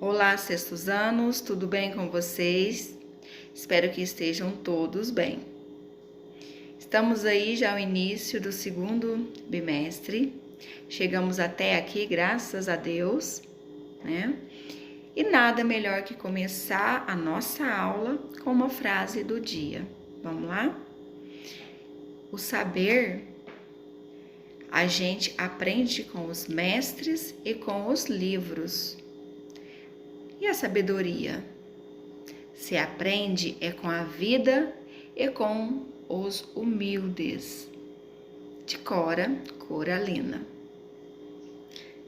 Olá, sextusanos, tudo bem com vocês? Espero que estejam todos bem. Estamos aí já ao início do segundo bimestre. Chegamos até aqui, graças a Deus, né? E nada melhor que começar a nossa aula com uma frase do dia. Vamos lá? O saber a gente aprende com os mestres e com os livros. E a sabedoria? Se aprende é com a vida e com os humildes. De Cora Coralina.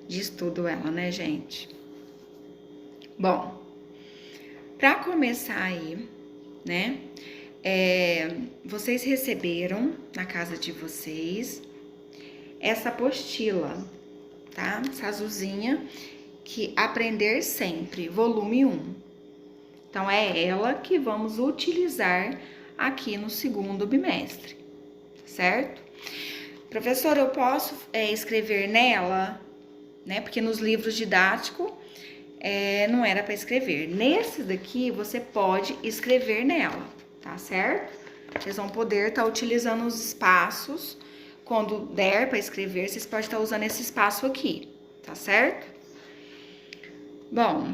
Diz tudo ela, né, gente? Bom, para começar aí, né? Vocês receberam na casa de vocês essa apostila, tá? Essa azulzinha que Aprender Sempre, volume 1. Então, é ela que vamos utilizar aqui no segundo bimestre, certo? Professor, eu posso escrever nela, né? Porque nos livros didáticos não era para escrever. Nesse daqui, você pode escrever nela, tá certo? Vocês vão poder estar utilizando os espaços. Quando der para escrever, vocês podem estar usando esse espaço aqui, tá certo? Bom,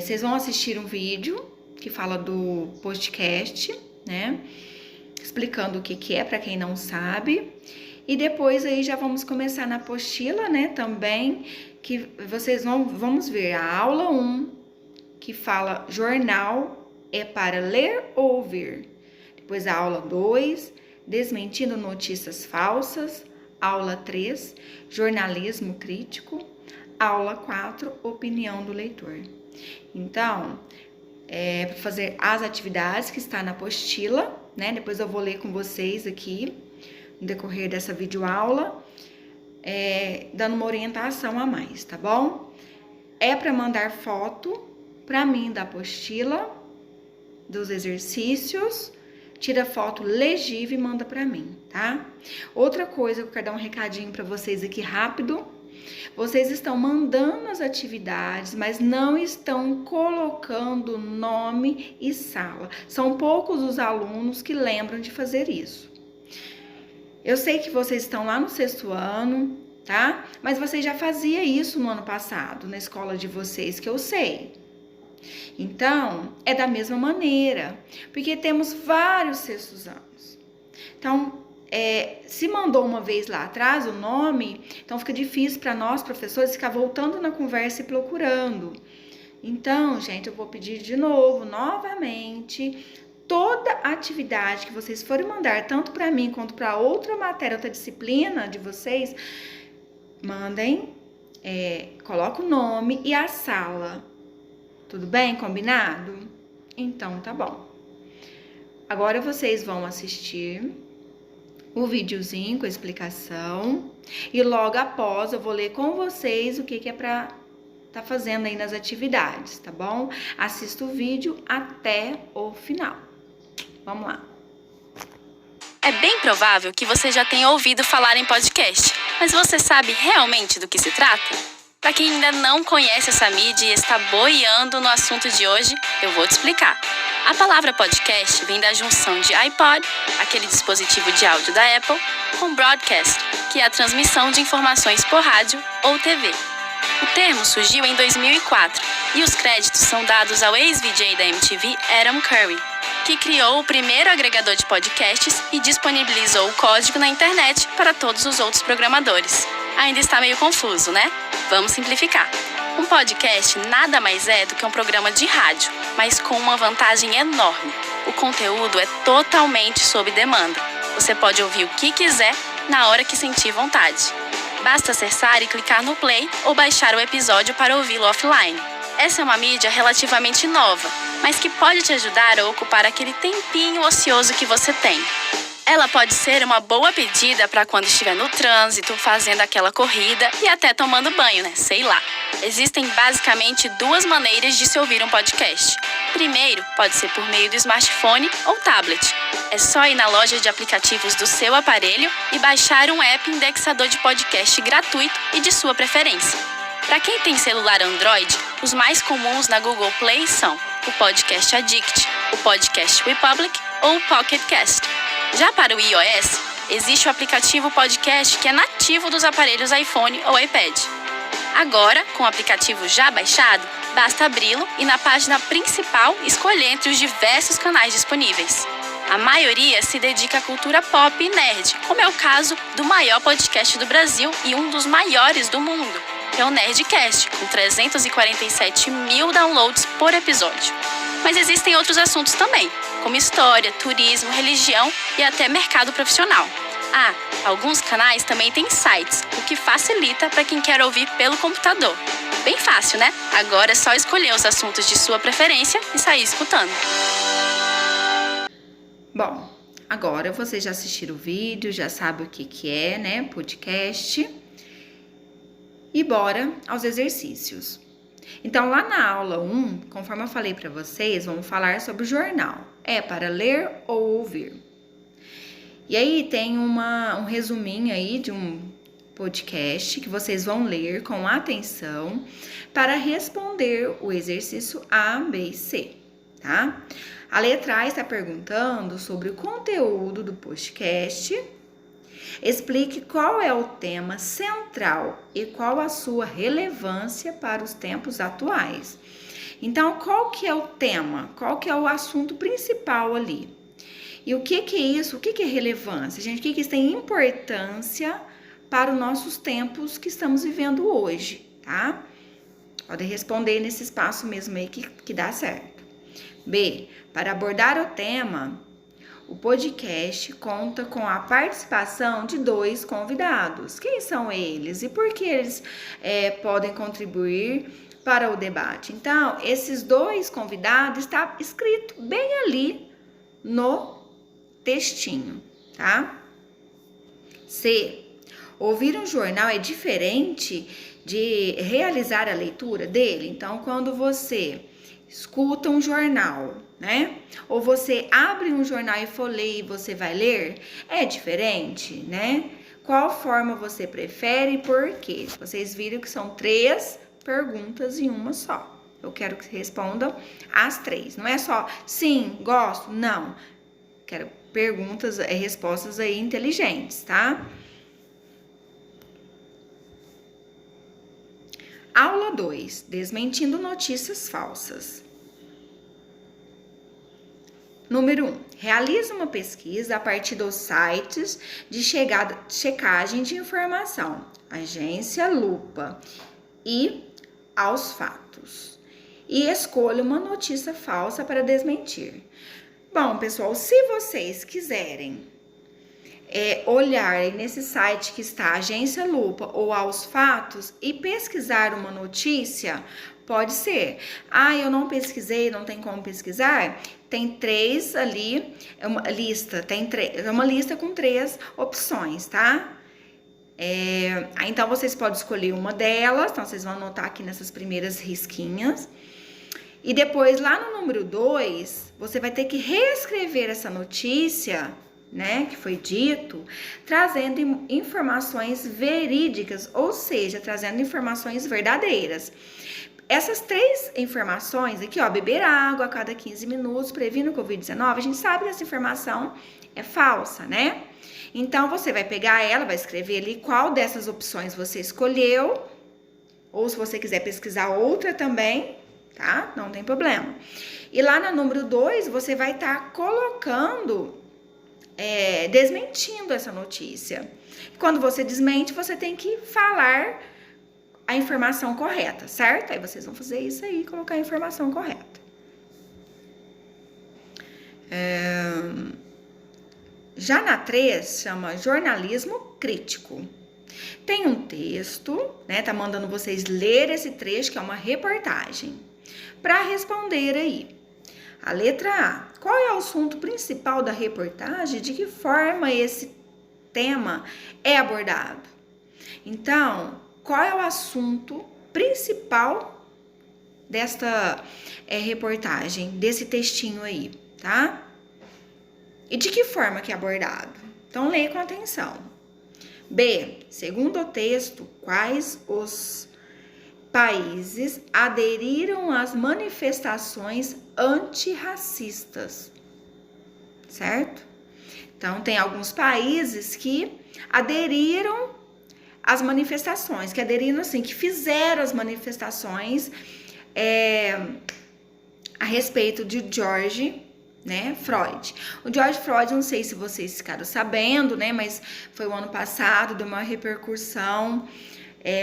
vocês vão assistir um vídeo que fala do podcast, né? Explicando o que é, para quem não sabe. E depois aí já vamos começar na apostila, né? Também, que vocês vamos ver a aula 1, que fala jornal é para ler ou ouvir. Depois a aula 2, desmentindo notícias falsas. Aula 3, jornalismo crítico. Aula 4, opinião do leitor. Então, para fazer as atividades que está na apostila, né? Depois eu vou ler com vocês aqui, no decorrer dessa videoaula, dando uma orientação a mais, tá bom? É para mandar foto para mim da apostila, dos exercícios, tira foto legível e manda para mim, tá? Outra coisa que eu quero dar um recadinho para vocês aqui rápido. Vocês estão mandando as atividades, mas não estão colocando nome e sala. São poucos os alunos que lembram de fazer isso. Eu sei que vocês estão lá no 6º ano, tá? Mas vocês já faziam isso no ano passado, na escola de vocês, que eu sei. Então, é da mesma maneira, porque temos vários 6º anos. Então, se mandou uma vez lá atrás o nome, então fica difícil para nós, professores, ficar voltando na conversa e procurando. Então, gente, eu vou pedir de novo, novamente, toda atividade que vocês forem mandar, tanto para mim quanto para outra matéria, outra disciplina de vocês, mandem, coloca o nome e a sala. Tudo bem? Combinado? Então, tá bom. Agora vocês vão assistir o videozinho com a explicação e logo após eu vou ler com vocês o que é para tá fazendo aí nas atividades, tá bom? Assista o vídeo até o final. Vamos lá. É bem provável que você já tenha ouvido falar em podcast, mas você sabe realmente do que se trata? Para quem ainda não conhece essa mídia e está boiando no assunto de hoje, eu vou te explicar. A palavra podcast vem da junção de iPod, aquele dispositivo de áudio da Apple, com broadcast, que é a transmissão de informações por rádio ou TV. O termo surgiu em 2004 e os créditos são dados ao ex-VJ da MTV, Adam Curry, que criou o primeiro agregador de podcasts e disponibilizou o código na internet para todos os outros programadores. Ainda está meio confuso, né? Vamos simplificar. Um podcast nada mais é do que um programa de rádio, mas com uma vantagem enorme. O conteúdo é totalmente sob demanda. Você pode ouvir o que quiser, na hora que sentir vontade. Basta acessar e clicar no play ou baixar o episódio para ouvi-lo offline. Essa é uma mídia relativamente nova, mas que pode te ajudar a ocupar aquele tempinho ocioso que você tem. Ela pode ser uma boa pedida para quando estiver no trânsito, fazendo aquela corrida e até tomando banho, né? Sei lá. Existem basicamente 2 maneiras de se ouvir um podcast. Primeiro, pode ser por meio do smartphone ou tablet. É só ir na loja de aplicativos do seu aparelho e baixar um app indexador de podcast gratuito e de sua preferência. Para quem tem celular Android, os mais comuns na Google Play são o Podcast Addict, o Podcast Republic ou o Pocket Cast. Já para o iOS, existe o aplicativo Podcast que é nativo dos aparelhos iPhone ou iPad. Agora, com o aplicativo já baixado, basta abri-lo e na página principal escolher entre os diversos canais disponíveis. A maioria se dedica à cultura pop e nerd, como é o caso do maior podcast do Brasil e um dos maiores do mundo, que é o Nerdcast, com 347 mil downloads por episódio. Mas existem outros assuntos também, como história, turismo, religião e até mercado profissional. Alguns canais também têm sites, o que facilita para quem quer ouvir pelo computador. Bem fácil, né? Agora é só escolher os assuntos de sua preferência e sair escutando. Bom, agora vocês já assistiram o vídeo, já sabem o que é, né, podcast. E bora aos exercícios. Então, lá na aula 1, conforme eu falei para vocês, vamos falar sobre o jornal. É para ler ou ouvir. E aí tem um resuminho aí de um podcast que vocês vão ler com atenção para responder o exercício A, B e C, tá? A letra A está perguntando sobre o conteúdo do podcast. Explique qual é o tema central e qual a sua relevância para os tempos atuais. Então, qual que é o tema? Qual que é o assunto principal ali? E o que é isso? O que é relevância? Gente, o que isso tem importância para os nossos tempos que estamos vivendo hoje, tá? Pode responder nesse espaço mesmo aí que dá certo. B, para abordar o tema, o podcast conta com a participação de 2 convidados. Quem são eles e por que eles podem contribuir para o debate? Então, esses 2 convidados está escrito bem ali no textinho, tá? C, ouvir um jornal é diferente de realizar a leitura dele. Então, quando você escuta um jornal, né? Ou você abre um jornal e folheia e você vai ler, é diferente, né? Qual forma você prefere e por quê? Vocês viram que são 3 perguntas em uma só. Eu quero que respondam as 3. Não é só sim, gosto, não. Quero perguntas, respostas aí inteligentes, tá? Aula 2, desmentindo notícias falsas. Número 1, realize uma pesquisa a partir dos sites de checagem de informação, Agência Lupa e Aos Fatos. E escolha uma notícia falsa para desmentir. Bom, pessoal, se vocês quiserem olhar nesse site que está Agência Lupa ou Aos Fatos e pesquisar uma notícia, pode ser. Eu não pesquisei, não tem como pesquisar? Tem 3 ali, é uma lista, é uma lista com 3 opções, tá? Então, vocês podem escolher uma delas, então vocês vão anotar aqui nessas primeiras risquinhas. E depois, lá no número 2, você vai ter que reescrever essa notícia, né, que foi dito, trazendo informações verídicas, ou seja, trazendo informações verdadeiras. Essas 3 informações aqui, beber água a cada 15 minutos, previne o Covid-19, a gente sabe que essa informação é falsa, né? Então, você vai pegar ela, vai escrever ali qual dessas opções você escolheu, ou se você quiser pesquisar outra também, tá? Não tem problema. E lá no número 2, você vai estar colocando, desmentindo essa notícia. Quando você desmente, você tem que falar a informação correta, certo? Aí vocês vão fazer isso aí, colocar a informação correta. Já na 3, chama jornalismo crítico. Tem um texto, né? Tá mandando vocês ler esse trecho, que é uma reportagem. Para responder aí, a letra A. Qual é o assunto principal da reportagem? De que forma esse tema é abordado? Então, qual é o assunto principal desta reportagem, desse textinho aí, tá? E de que forma que é abordado? Então, leia com atenção. B. Segundo o texto, quais os países aderiram às manifestações antirracistas, certo? Então, tem alguns países que aderiram às manifestações, que aderiram assim, que fizeram as manifestações a respeito de George, né, Floyd. O George Floyd, não sei se vocês ficaram sabendo, né, mas foi o ano passado, deu uma repercussão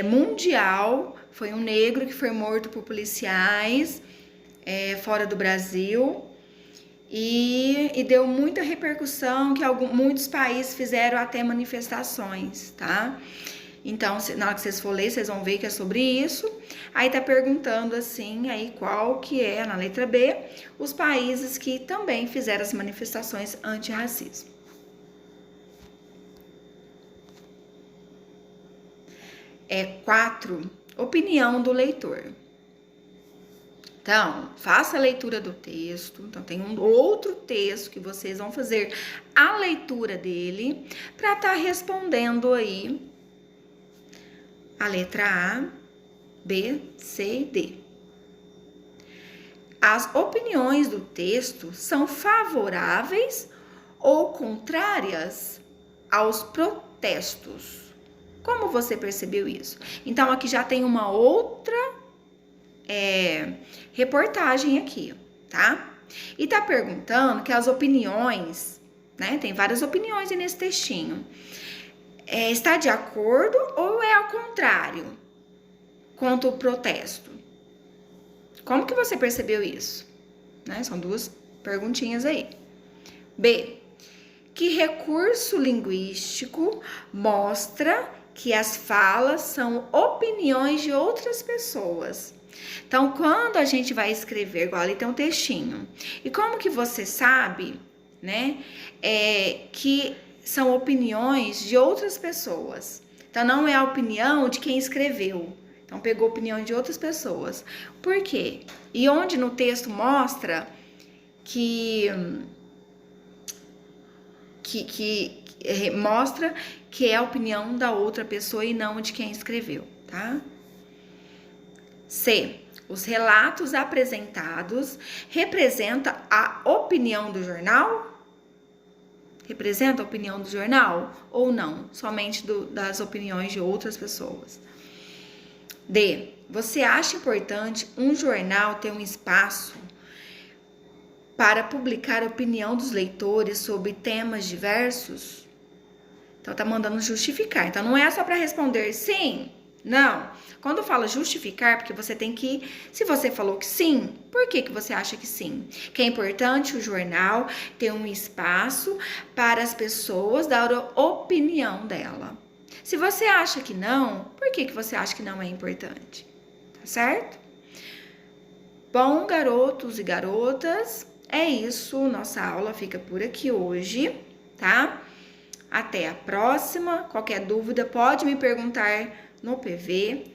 mundial. Foi um negro que foi morto por policiais fora do Brasil e deu muita repercussão, que muitos países fizeram até manifestações, tá? Então, na hora que vocês for ler, vocês vão ver que é sobre isso. Aí tá perguntando assim, aí qual que é, na letra B, os países que também fizeram as manifestações antirracismo. 4, opinião do leitor. Então, faça a leitura do texto. Então, tem um outro texto que vocês vão fazer a leitura dele para estar respondendo aí a letra A, B, C e D. As opiniões do texto são favoráveis ou contrárias aos protestos. Como você percebeu isso? Então, aqui já tem uma outra reportagem aqui, tá? E tá perguntando que as opiniões, né? Tem várias opiniões aí nesse textinho. Está de acordo ou é ao contrário quanto ao protesto? Como que você percebeu isso? Né? São duas perguntinhas aí. B. Que recurso linguístico mostra que as falas são opiniões de outras pessoas? Então, quando a gente vai escrever, igual ali tem um textinho. E como que você sabe, né, que são opiniões de outras pessoas? Então, não é a opinião de quem escreveu. Então, pegou opinião de outras pessoas. Por quê? E onde no texto mostra mostra que é a opinião da outra pessoa e não de quem escreveu, tá? C. Os relatos apresentados representam a opinião do jornal? Representa a opinião do jornal ou não? Somente das opiniões de outras pessoas. D. Você acha importante um jornal ter um espaço para publicar a opinião dos leitores sobre temas diversos? Então, tá mandando justificar. Então, não é só para responder sim, não. Quando fala justificar, porque você tem que... Se você falou que sim, por que você acha que sim? Que é importante o jornal ter um espaço para as pessoas dar a opinião dela. Se você acha que não, por que você acha que não é importante? Tá certo? Bom, garotos e garotas, é isso. Nossa aula fica por aqui hoje, tá? Até a próxima. Qualquer dúvida pode me perguntar no PV,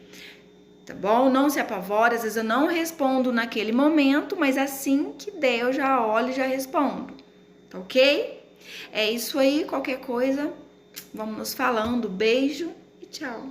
tá bom? Não se apavore, às vezes eu não respondo naquele momento, mas assim que der eu já olho e já respondo, tá ok? É isso aí, qualquer coisa, vamos nos falando. Beijo e tchau!